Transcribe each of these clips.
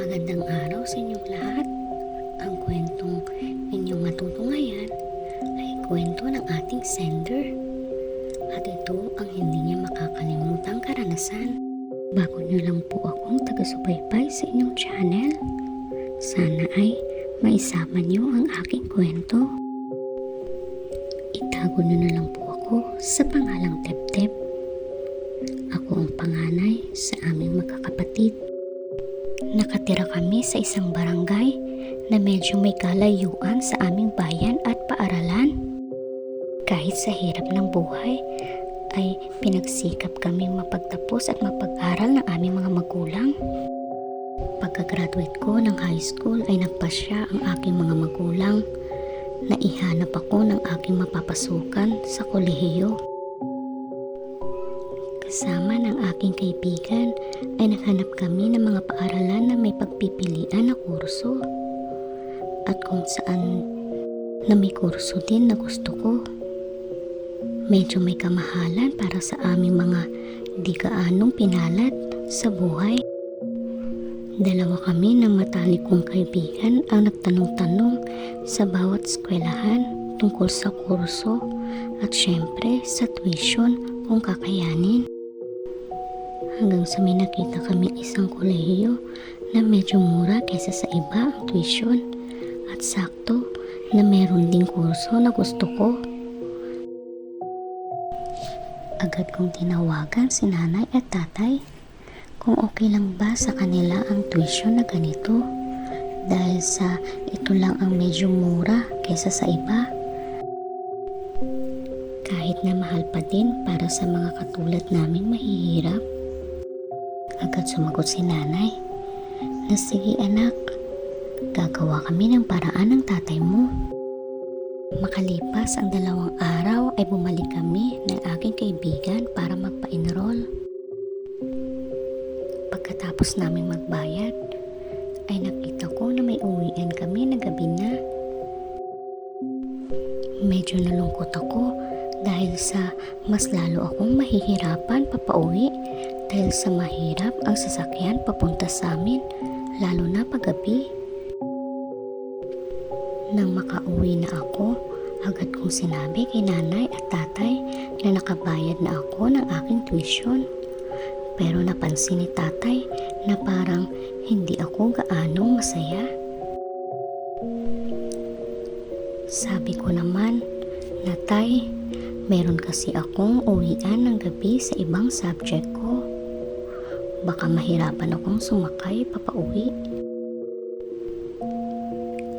Magandang araw sa inyong lahat. Ang kwentong inyong matutunghayan ay kwento ng ating sender. At ito ang hindi niya makakalimutang karanasan. Bago niyo lang po akong taga-subaybay sa inyong channel, sana ay maisama niyo ang aking kwento. Itago niyo na lang po ako sa pangalang Tep-Tep. Ako ang panganay sa aming magkakapatid. Nakatira kami sa isang barangay na medyo may kalayuan sa aming bayan at paaralan. Kahit sa hirap ng buhay, ay pinagsikap kaming mapagtapos at mapag-aral ng aming mga magulang. Pagka-graduate ko ng high school ay nagpasya ang aking mga magulang na ihanap ako ng aking mapapasukan sa kolehiyo. Kasama ng aking kaibigan ay naghanap kami ng mga paaralan na may pagpipilian na kurso at kung saan na may kurso din na gusto ko. Medyo may kamahalan para sa aming mga di gaanong pinalad sa buhay. Dalawa kami ng matalik kong kaibigan ang nagtanong-tanong sa bawat eskwelahan tungkol sa kurso at syempre sa tuition kung kakayanin. Hanggang sa may nakita kaming isang kolehiyo na medyo mura kaysa sa iba ang tuition at sakto na meron ding kurso na gusto ko. Agad kong tinawagan si nanay at tatay kung okay lang ba sa kanila ang tuition na ganito dahil sa ito lang ang medyo mura kaysa sa iba. Kahit na mahal pa din para sa mga katulad naming mahihirap. Agad sumagot si nanay na sige anak, gagawa kami ng paraan ng tatay mo. Makalipas ang 2 araw ay bumalik kami ng aking kaibigan para magpa-enroll. Pagkatapos naming magbayad, ay nakita ko na may uwian kami na gabi na. Medyo nalungkot ako dahil sa mas lalo akong mahihirapan papauwi dahil sa mahirap ang sasakyan papunta sa amin, lalo na paggabi. Nang makauwi na ako, agad kong sinabi kay nanay at tatay na nakabayad na ako ng aking tuition. Pero napansin ni tatay na parang hindi ako gaanong masaya. Sabi ko naman na tay, meron kasi akong uwian ng gabi sa ibang subject ko. Baka mahirapan akong sumakay papauwi.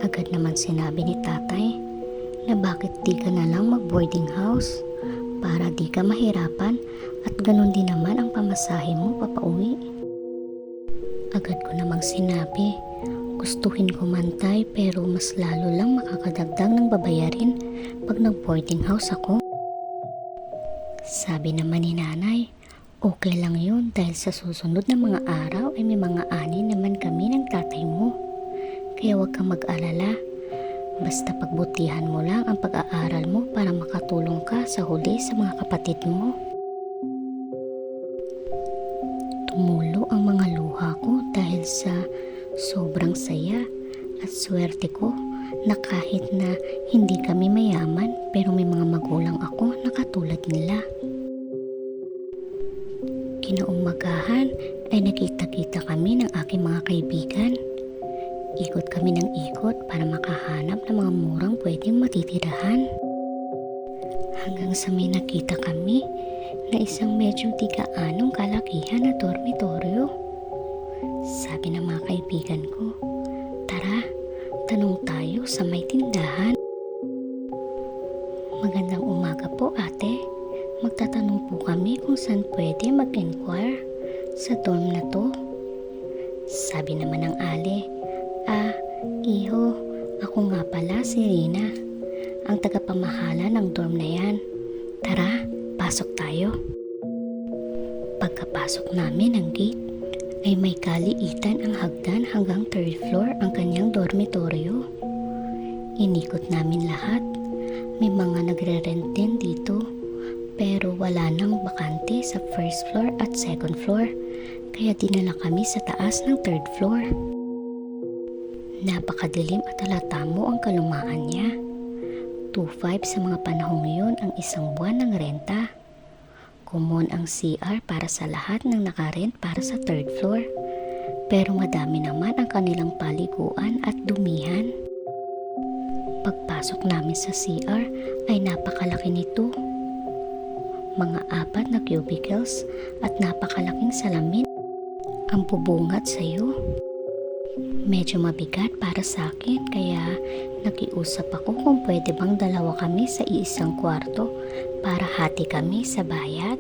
Agad naman sinabi ni tatay na bakit di ka na lang mag-boarding house para di ka mahirapan at ganun din naman ang pamasahe mo papauwi. Agad ko namang sinabi, gustuhin ko man tay pero mas lalo lang makakadagdag ng babayarin pag nag-boarding house ako. Sabi naman ni nanay, okay lang yun dahil sa susunod na mga araw ay may mga ani naman kami ng tatay mo. Kaya huwag kang mag-alala. Basta pagbutihan mo lang ang pag-aaral mo para makatulong ka sa huli sa mga kapatid mo. Tumulo ang mga luha ko dahil sa sobrang saya at swerte ko na kahit na hindi kami mayaman pero may mga magulang ako na katulad nila. Kinaumagahan ay nakita-kita kami ng aking mga kaibigan. Ikot kami ng ikot para makahanap ng mga murang pwedeng matitirahan. Hanggang sa may nakita kami na isang medyo di gaanong kalakihan na dormitoryo. Sabi ng mga kaibigan ko, tara, tanong tayo sa may tindahan. Magandang umaga po ate. Magtatanong po kami kung saan pwede mag-inquire sa dorm na to. Sabi naman ng ali, iho, ako nga pala si Rina, ang tagapamahala ng dorm na yan. Tara, pasok tayo. Pagkapasok namin ng gate, ay may kaliitan ang hagdan hanggang 3rd floor ang kanyang dormitoryo. Inikot namin lahat. May mga nagre-rent din dito, pero wala nang bakante sa 1st floor at 2nd floor, kaya dinala kami sa taas ng 3rd floor. Napakadilim at halata mo ang kalumaan niya. 2,500 sa mga panahong yun ang isang buwan ng renta. Common ang CR para sa lahat ng nakarent para sa third floor. Pero madami naman ang kanilang paliguan at dumihan. Pagpasok namin sa CR ay napakalaki nito. Mga 4 na cubicles at napakalaking salamin ang bubungat sa iyo. Medyo mabigat para sa akin kaya nakiusap ako kung pwede bang dalawa kami sa iisang kwarto para hati kami sa bayad.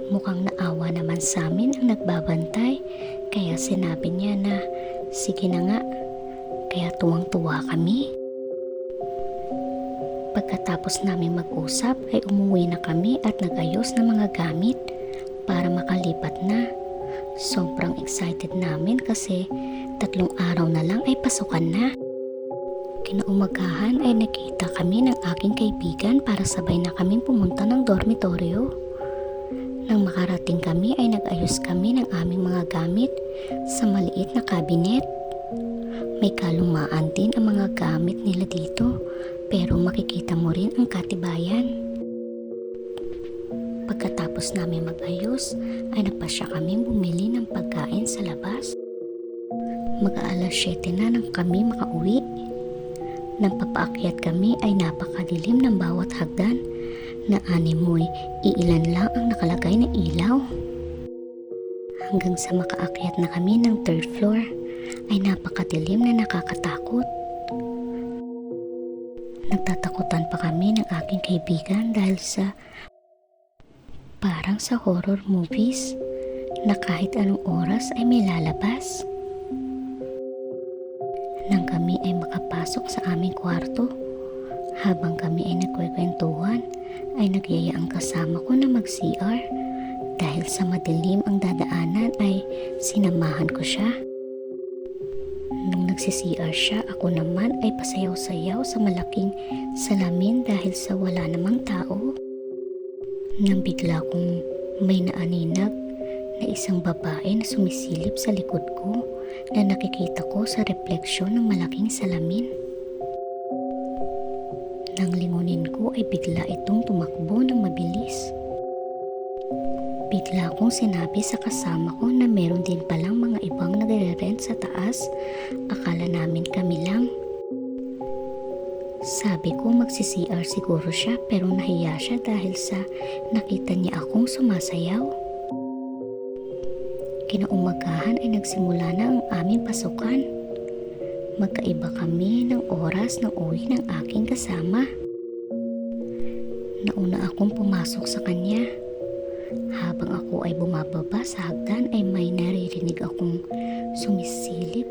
Mukhang naawa naman sa amin ang nagbabantay kaya sinabi niya na sige na nga, kaya tuwang-tuwa kami. Pagkatapos namin mag-usap ay umuwi na kami at nag-ayos ng mga gamit para makalipat na. Sobrang excited namin kasi 3 araw na lang ay pasukan na. Kinaumagahan ay nakita kami ng aking kaibigan para sabay na kaming pumunta ng dormitoryo. Nang makarating kami ay nag-ayos kami ng aming mga gamit sa maliit na cabinet. May kalumaan din ang mga gamit nila dito pero makikita mo rin ang katibayan. Pagkatapos namin mag-ayos ay napasya kaming bumili ng pagkain sa labas. Mag-aalas 7 na nang kami makauwi. Nang papaakyat kami ay napakadilim ng bawat hagdan na animoy iilan lang ang nakalagay na ilaw. Hanggang sa makaakyat na kami ng third floor ay napakadilim na nakakatakot. Nagtatakutan pa kami ng aking kaibigan dahil sa parang sa horror movies na kahit anong oras ay may lalabas. Nang kami ay makapasok sa aming kwarto, habang kami ay nagkwekwentuhan, ay nagyaya ang kasama ko na mag-CR. Dahil sa madilim ang dadaanan ay sinamahan ko siya. Nung nagsi-CR siya, ako naman ay pasayaw-sayaw sa malaking salamin dahil sa wala namang tao. Nang bigla kong may naaninag na isang babae na sumisilip sa likod ko na nakikita ko sa refleksyon ng malaking salamin. Nang lingunin ko ay bigla itong tumakbo ng mabilis. Bigla kong sinabi sa kasama ko na meron din palang mga ibang nagre-rent sa taas. Akala namin kami lang. Sabi ko magsi-CR siguro siya pero nahiya siya dahil sa nakita niya akong sumasayaw. Kinaumagahan ay nagsimula na ang aming pasukan. Magkaiba kami ng oras ng uwi ng aking kasama. Nauna akong pumasok sa kanya. Habang ako ay bumababa sa hagdan ay may naririnig akong sumisilip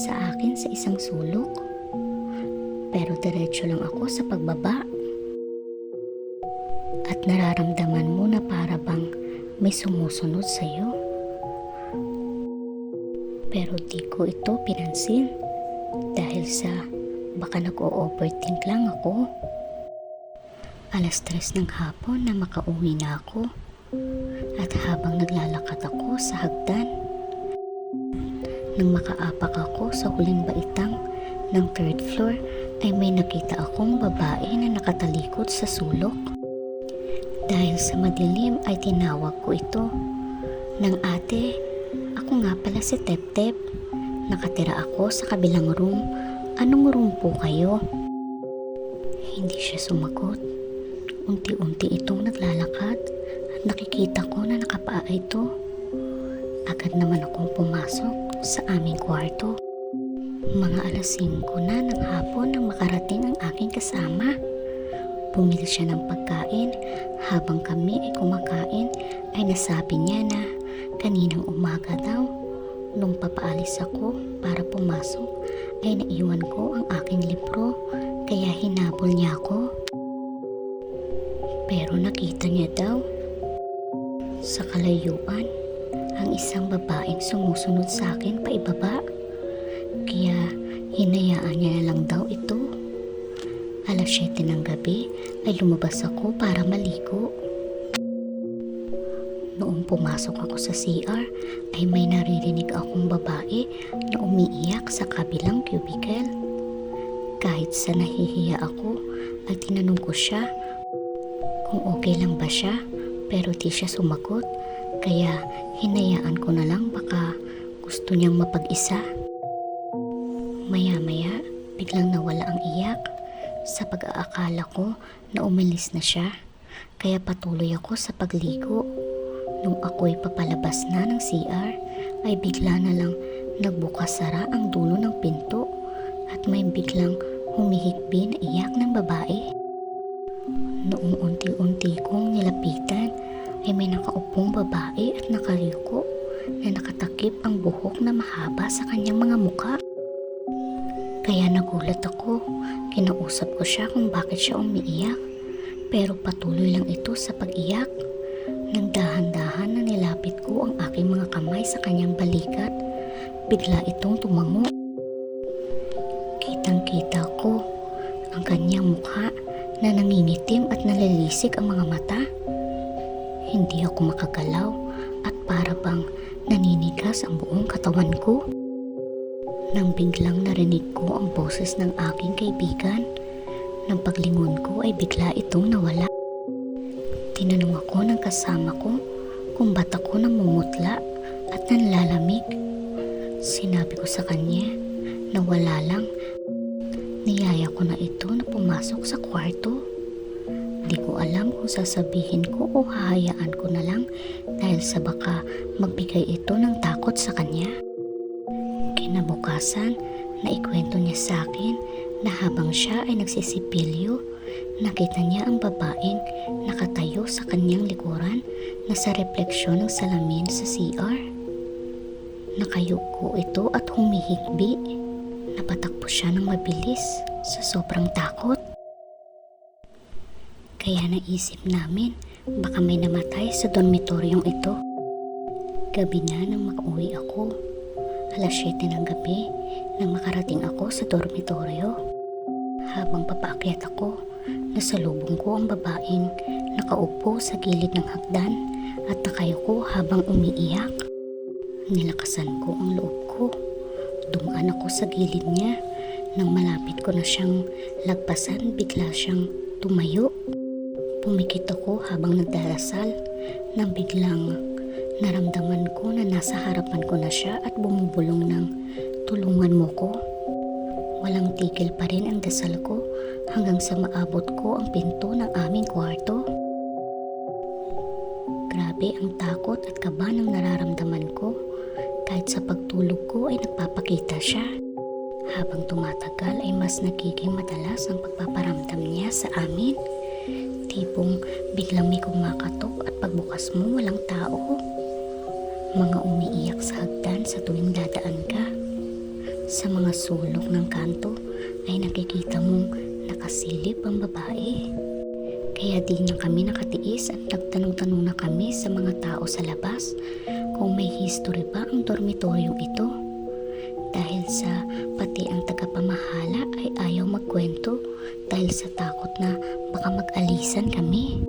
sa akin sa isang sulok. Pero diretso lang ako sa pagbaba. At nararamdaman mo na para bang may sumusunod sa iyo. Pero di ko ito pinansin dahil sa baka nag-o-overthink lang ako. 3:00 ng hapon na makauwi na ako. At habang naglalakad ako sa hagdan, nang makaapak ako sa huling baitang ng third floor ay may nakita akong babae na nakatalikod sa sulok. Dahil sa madilim ay tinawag ko ito ng ate, ako nga pala si Tep-Tep. Nakatira ako sa kabilang room. Anong room po kayo? Hindi siya sumagot. Unti-unti itong naglalakad at nakikita ko na nakapaa ito. Agad naman akong pumasok sa aming kwarto. Mga 5:00 na ng hapon nang makarating ang aking kasama. Bumili siya ng pagkain. Habang kami ay kumakain ay nasabi niya na kaninang umaga daw nung papaalis ako para pumasok ay naiwan ko ang aking libro kaya hinabol niya ako. Pero nakita niya daw sa kalayuan ang isang babaeng sumusunod sa akin paibaba. Kaya hinayaan niya na lang daw ito. 7:00 ng gabi ay lumabas ako para maligo. Noong pumasok ako sa CR ay may naririnig akong babae na umiiyak sa kabilang cubicle. Kahit sa nahihiya ako ay tinanong ko siya kung okay lang ba siya, pero di siya sumagot, kaya hinayaan ko na lang, baka gusto niyang mapag-isa. Maya-maya biglang nawala ang iyak. Sa pag-aakala ko na umalis na siya, kaya patuloy ako sa pagligo. Nung ako'y papalabas na ng CR ay bigla na lang nagbukas-sara ang dulo ng pinto at may biglang humihikbi na iyak ng babae. Noong unti-unti kong nilapitan ay may nakaupong babae at nakayuko na nakatakip ang buhok na mahaba sa kanyang mga muka. Kaya nagulat ako, kinausap ko siya kung bakit siya umiiyak, pero patuloy lang ito sa pag-iyak. Nang dahan-dahan na nilapit ko ang aking mga kamay sa kanyang balikat, bigla itong tumango. Kitang-kita ko ang kanyang mukha na nangingitim at nalalisik ang mga mata. Hindi ako makagalaw at para bang naninigas ang buong katawan ko. Nang biglang narinig ko ang boses ng aking kaibigan, nang paglingon ko ay bigla itong nawala. Tinanong ako ng kasama ko kung ba't ako namumutla at nanlalamig. Sinabi ko sa kanya na wala lang. Niyaya ko na ito na pumasok sa kwarto. Di ko alam kung sasabihin ko o hahayaan ko na lang dahil sa baka magbigay ito ng takot sa kanya. Kinabukasan, naikwento niya sa akin na habang siya ay nagsisipilyo, nakita niya ang babaeng nakatayo sa kanyang likuran na sa refleksyon ng salamin sa CR. Nakayuko ito at humihikbi. Napatakbo siya ng mabilis sa sobrang takot. Kaya naisip namin baka may namatay sa dormitoryong ito. Gabi na nang makauwi ako. Alas 7 ng gabi nang makarating ako sa dormitoryo. Habang papaakyat ako, nasalubong ko ang babaeng nakaupo sa gilid ng hagdan at nakayuko habang umiiyak. Nilakasan ko ang loob ko. Dumaan ako sa gilid niya. Nang malapit ko na siyang lagpasan, bigla siyang tumayo. Pumikit ako habang nagdarasal nang biglang naramdaman ko na nasa harapan ko na siya at bumubulong ng tulungan mo ko. Walang tigil pa rin ang dasal ko hanggang sa maabot ko ang pinto ng aming kwarto. Grabe ang takot at kaba ng nararamdaman ko. Kahit sa pagtulog ko ay nagpapakita siya. Habang tumatagal ay mas nagiging madalas ang pagpaparamdam niya sa amin. Tipong biglang may kumakatok at pagbukas mo walang tao. Mga umiiyak sa hagdan sa tuwing dadaan ka. Sa mga sulok ng kanto ay nakikita mong nakasilip ang babae. Kaya di na kami nakatiis at nagtanong-tanong na kami sa mga tao sa labas kung may history ba ang dormitoryong ito. Dahil sa pati ang tagapamahala ay ayaw magkwento dahil sa takot na baka mag-alisan kami.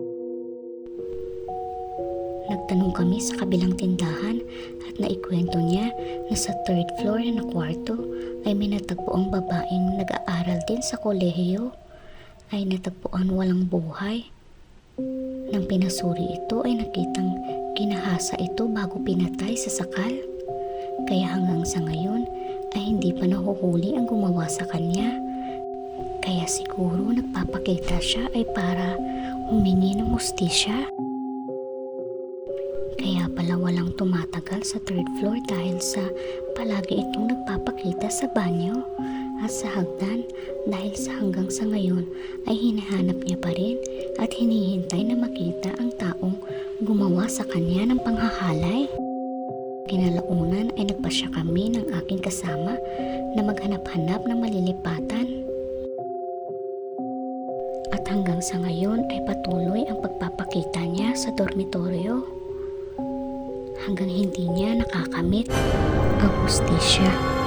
Nagtanong kami sa kabilang tindahan at naikwento niya na sa 3rd floor na kwarto ay may natagpo ang babaeng nag-aaral din sa kolehiyo. Ay natagpuan walang buhay. Nang pinasuri ito ay nakitang ginahasa ito bago pinatay sa sakal. Kaya hanggang sa ngayon ay hindi pa nahuhuli ang gumawa sa kanya. Kaya siguro nagpapakita siya ay para humingi ng hustisya. Kaya pala walang tumatagal sa 3rd floor dahil sa palagi itong nagpapakita sa banyo at sa hagdan dahil sa hanggang sa ngayon ay hinahanap niya pa rin at hinihintay na makita ang taong gumawa sa kanya ng panghahalay. Kinalaunan ay nagpasya kami ng aking kasama na maghanap-hanap ng malilipatan. At hanggang sa ngayon ay patuloy ang pagpapakita niya sa dormitoryo. Hanggang hindi niya nakakamit ang hustisya.